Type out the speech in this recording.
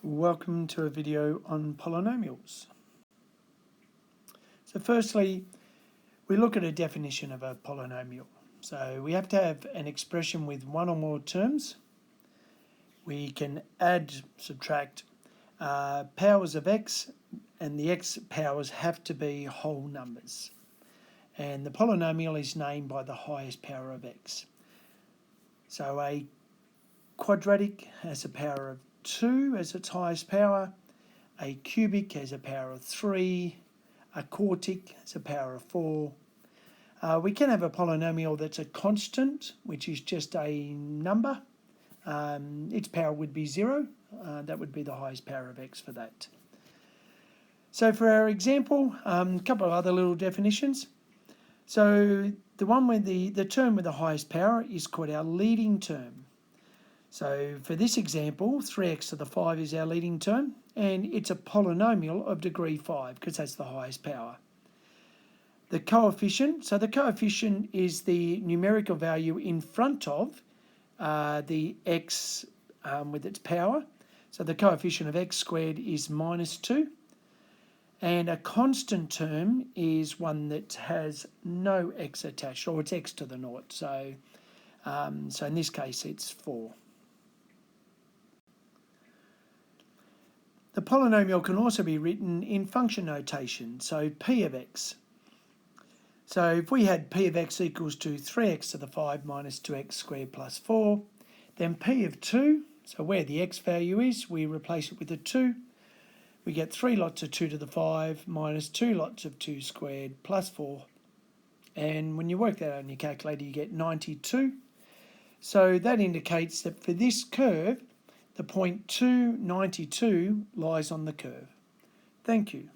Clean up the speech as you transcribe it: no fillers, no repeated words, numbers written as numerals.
Welcome to a video on polynomials. So firstly, we look at a definition of a polynomial. So we have to have an expression with one or more terms. We can add, subtract powers of x, and the x powers have to be whole numbers. And the polynomial is named by the highest power of x. So a quadratic has a power of 2 as its highest power, a cubic has a power of 3, a quartic has a power of 4. We can have a polynomial that's a constant, which is just a number. Its power would be 0. That would be the highest power of x for that. So for our example, a couple of other little definitions. So the one with the term with the highest power is called our leading term. So for this example, 3x to the 5 is our leading term, and it's a polynomial of degree 5 because that's the highest power. The coefficient, so the coefficient is the numerical value in front of the x with its power. So the coefficient of x squared is -2. And a constant term is one that has no x attached, or it's x to the naught. So in this case, it's 4. The polynomial can also be written in function notation, so p of x. So if we had p of x equals to 3x to the 5 minus 2x squared plus 4, then p of 2, so where the x value is, we replace it with a 2. We get 3 lots of 2 to the 5 minus 2 lots of 2 squared plus 4. And when you work that out on your calculator, you get 92. So that indicates that for this curve, the point 2, 92 lies on the curve. Thank you.